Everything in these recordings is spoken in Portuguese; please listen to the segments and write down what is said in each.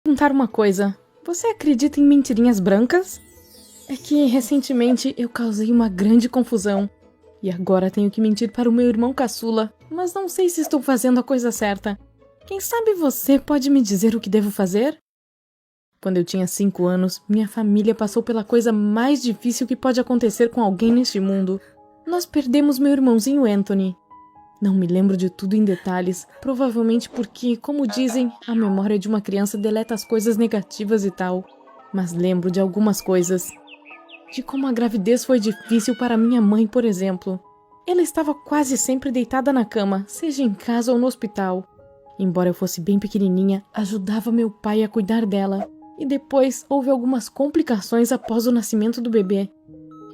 perguntar uma coisa. Você acredita em mentirinhas brancas? É que recentemente eu causei uma grande confusão. E agora tenho que mentir para o meu irmão caçula, mas não sei se estou fazendo a coisa certa. Quem sabe você pode me dizer o que devo fazer? Quando eu tinha 5 anos, minha família passou pela coisa mais difícil que pode acontecer com alguém neste mundo. Nós perdemos meu irmãozinho Anthony. Não me lembro de tudo em detalhes, provavelmente porque, como dizem, a memória de uma criança deleta as coisas negativas e tal. Mas lembro de algumas coisas. De como a gravidez foi difícil para minha mãe, por exemplo. Ela estava quase sempre deitada na cama, seja em casa ou no hospital. Embora eu fosse bem pequenininha, ajudava meu pai a cuidar dela. E depois houve algumas complicações após o nascimento do bebê.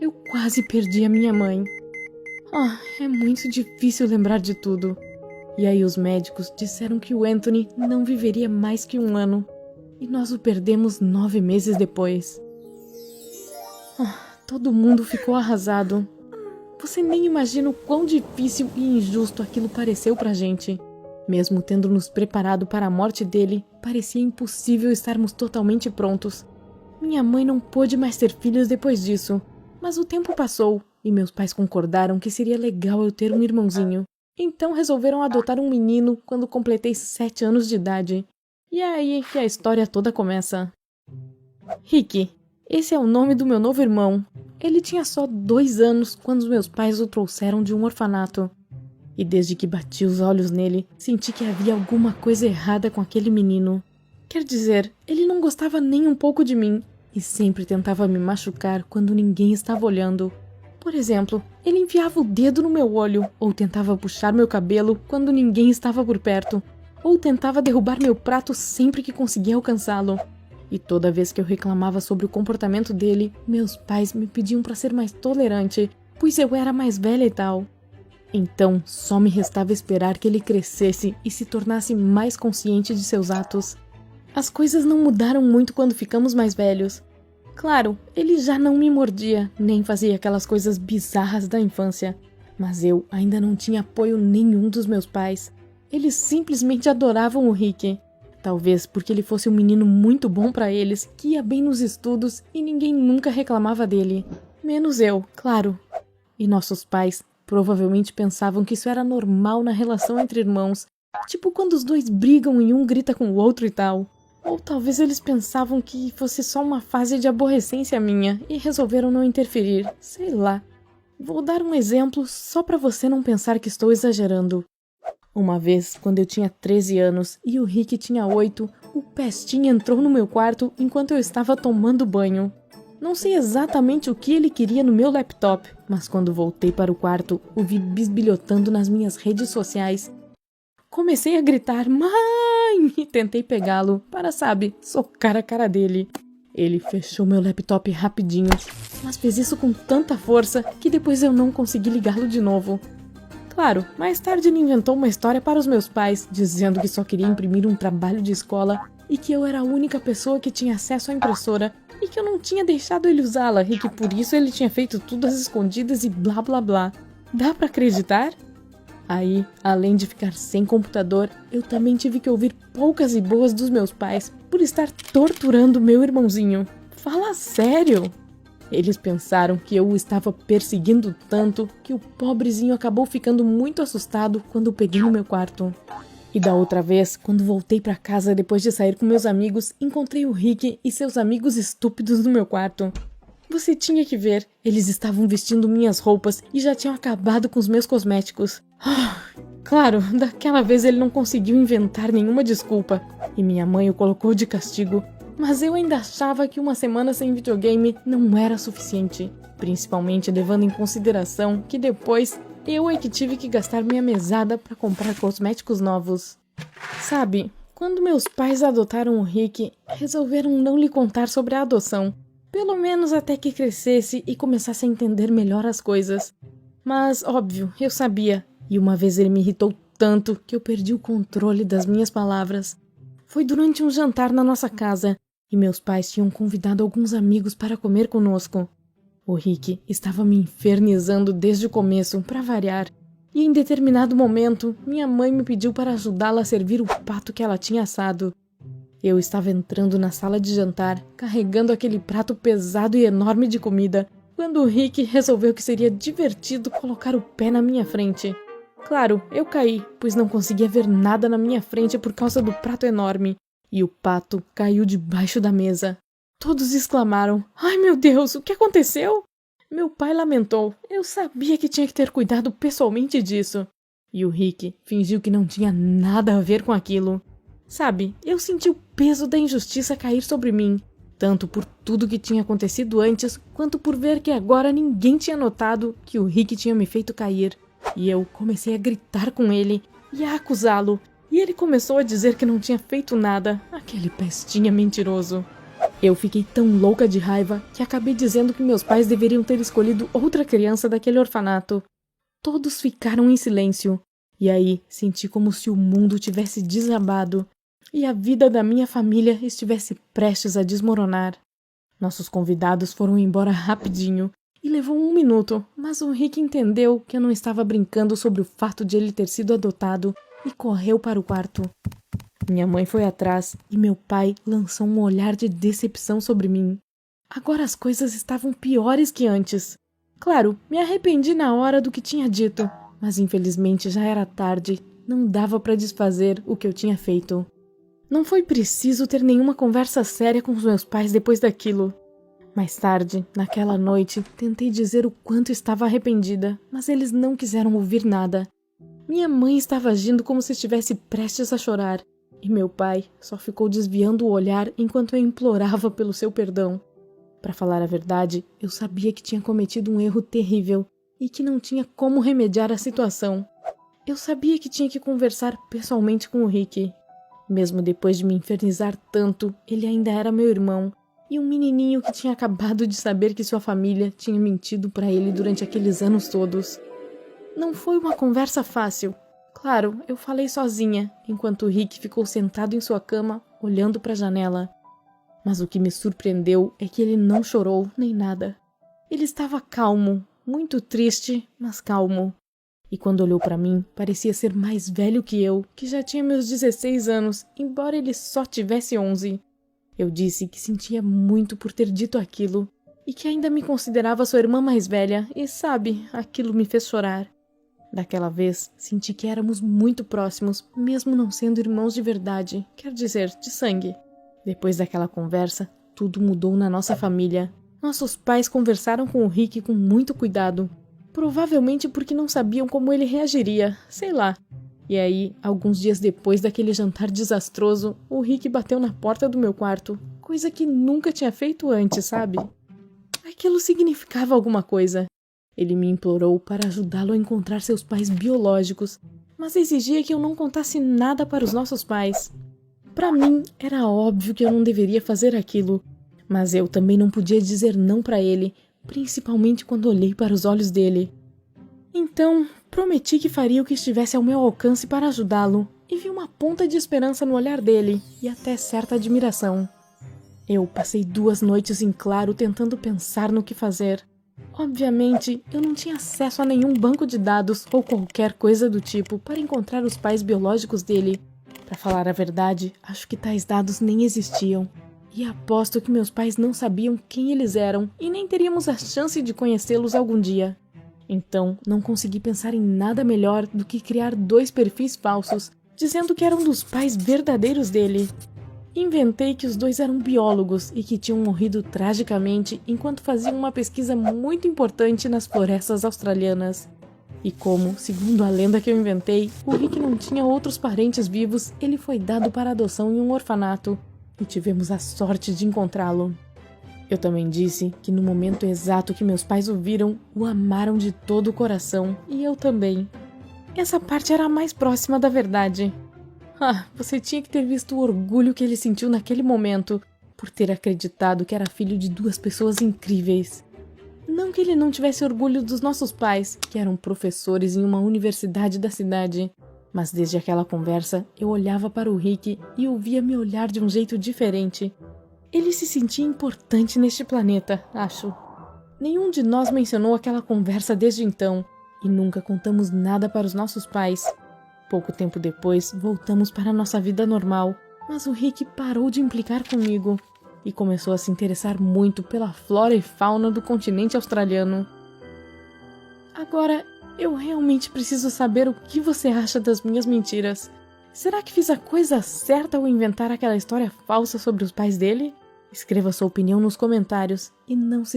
Eu quase perdi a minha mãe. É muito difícil lembrar de tudo. E aí os médicos disseram que o Anthony não viveria mais que 1 ano. E nós o perdemos 9 meses depois. Todo mundo ficou arrasado. Você nem imagina o quão difícil e injusto aquilo pareceu pra gente. Mesmo tendo nos preparado para a morte dele, parecia impossível estarmos totalmente prontos. Minha mãe não pôde mais ter filhos depois disso. Mas o tempo passou e meus pais concordaram que seria legal eu ter um irmãozinho. Então resolveram adotar um menino quando completei 7 anos de idade. E é aí que a história toda começa. Rick. Esse é o nome do meu novo irmão. Ele tinha só 2 anos quando meus pais o trouxeram de um orfanato. E desde que bati os olhos nele, senti que havia alguma coisa errada com aquele menino. Quer dizer, ele não gostava nem um pouco de mim e sempre tentava me machucar quando ninguém estava olhando. Por exemplo, ele enfiava o dedo no meu olho ou tentava puxar meu cabelo quando ninguém estava por perto, ou tentava derrubar meu prato sempre que conseguia alcançá-lo. E toda vez que eu reclamava sobre o comportamento dele, meus pais me pediam para ser mais tolerante, pois eu era mais velha e tal. Então, só me restava esperar que ele crescesse e se tornasse mais consciente de seus atos. As coisas não mudaram muito quando ficamos mais velhos. Claro, ele já não me mordia, nem fazia aquelas coisas bizarras da infância. Mas eu ainda não tinha apoio nenhum dos meus pais. Eles simplesmente adoravam o Rick. Talvez porque ele fosse um menino muito bom para eles, que ia bem nos estudos e ninguém nunca reclamava dele. Menos eu, claro. E nossos pais provavelmente pensavam que isso era normal na relação entre irmãos. Tipo quando os dois brigam e um grita com o outro e tal. Ou talvez eles pensavam que fosse só uma fase de aborrecência minha e resolveram não interferir, sei lá. Vou dar um exemplo só para você não pensar que estou exagerando. Uma vez, quando eu tinha 13 anos e o Rick tinha 8, o Pestinha entrou no meu quarto enquanto eu estava tomando banho. Não sei exatamente o que ele queria no meu laptop, mas quando voltei para o quarto, o vi bisbilhotando nas minhas redes sociais. Comecei a gritar, mãe! E tentei pegá-lo para, sabe, socar a cara dele. Ele fechou meu laptop rapidinho, mas fez isso com tanta força que depois eu não consegui ligá-lo de novo. Claro, mais tarde ele inventou uma história para os meus pais, dizendo que só queria imprimir um trabalho de escola e que eu era a única pessoa que tinha acesso à impressora e que eu não tinha deixado ele usá-la e que por isso ele tinha feito tudo às escondidas e blá blá blá. Dá pra acreditar? Aí, além de ficar sem computador, eu também tive que ouvir poucas e boas dos meus pais por estar torturando meu irmãozinho. Fala sério! Eles pensaram que eu o estava perseguindo tanto que o pobrezinho acabou ficando muito assustado quando o peguei no meu quarto. E da outra vez, quando voltei para casa depois de sair com meus amigos, encontrei o Rick e seus amigos estúpidos no meu quarto. Você tinha que ver, eles estavam vestindo minhas roupas e já tinham acabado com os meus cosméticos. Claro, daquela vez ele não conseguiu inventar nenhuma desculpa e minha mãe o colocou de castigo. Mas eu ainda achava que uma semana sem videogame não era suficiente, principalmente levando em consideração que depois eu é que tive que gastar minha mesada para comprar cosméticos novos. Sabe, quando meus pais adotaram o Rick, resolveram não lhe contar sobre a adoção, pelo menos até que crescesse e começasse a entender melhor as coisas. Mas, óbvio, eu sabia, e uma vez ele me irritou tanto que eu perdi o controle das minhas palavras. Foi durante um jantar na nossa casa, e meus pais tinham convidado alguns amigos para comer conosco. O Rick estava me infernizando desde o começo, para variar, e em determinado momento, minha mãe me pediu para ajudá-la a servir o pato que ela tinha assado. Eu estava entrando na sala de jantar, carregando aquele prato pesado e enorme de comida, quando o Rick resolveu que seria divertido colocar o pé na minha frente. Claro, eu caí, pois não conseguia ver nada na minha frente por causa do prato enorme, e o pato caiu debaixo da mesa. Todos exclamaram: "Ai, meu Deus, o que aconteceu?" Meu pai lamentou: "Eu sabia que tinha que ter cuidado pessoalmente disso." E o Rick fingiu que não tinha nada a ver com aquilo. Sabe, eu senti o peso da injustiça cair sobre mim, tanto por tudo que tinha acontecido antes, quanto por ver que agora ninguém tinha notado que o Rick tinha me feito cair. E eu comecei a gritar com ele e a acusá-lo, e ele começou a dizer que não tinha feito nada, aquele pestinha mentiroso. Eu fiquei tão louca de raiva que acabei dizendo que meus pais deveriam ter escolhido outra criança daquele orfanato. Todos ficaram em silêncio, e aí senti como se o mundo tivesse desabado e a vida da minha família estivesse prestes a desmoronar. Nossos convidados foram embora rapidinho, e levou 1 minuto, mas o Rick entendeu que eu não estava brincando sobre o fato de ele ter sido adotado e correu para o quarto. Minha mãe foi atrás e meu pai lançou um olhar de decepção sobre mim. Agora as coisas estavam piores que antes. Claro, me arrependi na hora do que tinha dito, mas infelizmente já era tarde, não dava para desfazer o que eu tinha feito. Não foi preciso ter nenhuma conversa séria com os meus pais depois daquilo. Mais tarde, naquela noite, tentei dizer o quanto estava arrependida, mas eles não quiseram ouvir nada. Minha mãe estava agindo como se estivesse prestes a chorar, e meu pai só ficou desviando o olhar enquanto eu implorava pelo seu perdão. Para falar a verdade, eu sabia que tinha cometido um erro terrível e que não tinha como remediar a situação. Eu sabia que tinha que conversar pessoalmente com o Rick. Mesmo depois de me infernizar tanto, ele ainda era meu irmão, e um menininho que tinha acabado de saber que sua família tinha mentido para ele durante aqueles anos todos. Não foi uma conversa fácil. Claro, eu falei sozinha, enquanto o Rick ficou sentado em sua cama, olhando para a janela. Mas o que me surpreendeu é que ele não chorou nem nada. Ele estava calmo, muito triste, mas calmo. E quando olhou para mim, parecia ser mais velho que eu, que já tinha meus 16 anos, embora ele só tivesse 11. Eu disse que sentia muito por ter dito aquilo, e que ainda me considerava sua irmã mais velha, e sabe, aquilo me fez chorar. Daquela vez, senti que éramos muito próximos, mesmo não sendo irmãos de verdade, quer dizer, de sangue. Depois daquela conversa, tudo mudou na nossa família. Nossos pais conversaram com o Rick com muito cuidado, provavelmente porque não sabiam como ele reagiria, sei lá. E aí, alguns dias depois daquele jantar desastroso, o Rick bateu na porta do meu quarto, coisa que nunca tinha feito antes, sabe? Aquilo significava alguma coisa. Ele me implorou para ajudá-lo a encontrar seus pais biológicos, mas exigia que eu não contasse nada para os nossos pais. Para mim, era óbvio que eu não deveria fazer aquilo, mas eu também não podia dizer não para ele, principalmente quando olhei para os olhos dele. Então, prometi que faria o que estivesse ao meu alcance para ajudá-lo, e vi uma ponta de esperança no olhar dele, e até certa admiração. Eu passei 2 noites em claro tentando pensar no que fazer. Obviamente, eu não tinha acesso a nenhum banco de dados ou qualquer coisa do tipo para encontrar os pais biológicos dele. Para falar a verdade, acho que tais dados nem existiam. E aposto que meus pais não sabiam quem eles eram e nem teríamos a chance de conhecê-los algum dia. Então, não consegui pensar em nada melhor do que criar 2 perfis falsos, dizendo que eram dos pais verdadeiros dele. Inventei que os 2 eram biólogos e que tinham morrido tragicamente enquanto faziam uma pesquisa muito importante nas florestas australianas. E como, segundo a lenda que eu inventei, o Rick não tinha outros parentes vivos, ele foi dado para adoção em um orfanato, e tivemos a sorte de encontrá-lo. Eu também disse que no momento exato que meus pais o viram, o amaram de todo o coração, e eu também. Essa parte era a mais próxima da verdade. Ah, você tinha que ter visto o orgulho que ele sentiu naquele momento, por ter acreditado que era filho de 2 pessoas incríveis. Não que ele não tivesse orgulho dos nossos pais, que eram professores em uma universidade da cidade, mas desde aquela conversa eu olhava para o Rick e o via me olhar de um jeito diferente. Ele se sentia importante neste planeta, acho. Nenhum de nós mencionou aquela conversa desde então, e nunca contamos nada para os nossos pais. Pouco tempo depois, voltamos para a nossa vida normal, Mas o Rick parou de implicar comigo e começou a se interessar muito pela flora e fauna do continente australiano. Agora, eu realmente preciso saber o que você acha das minhas mentiras. Será que fiz a coisa certa ao inventar aquela história falsa sobre os pais dele? Escreva sua opinião nos comentários e não se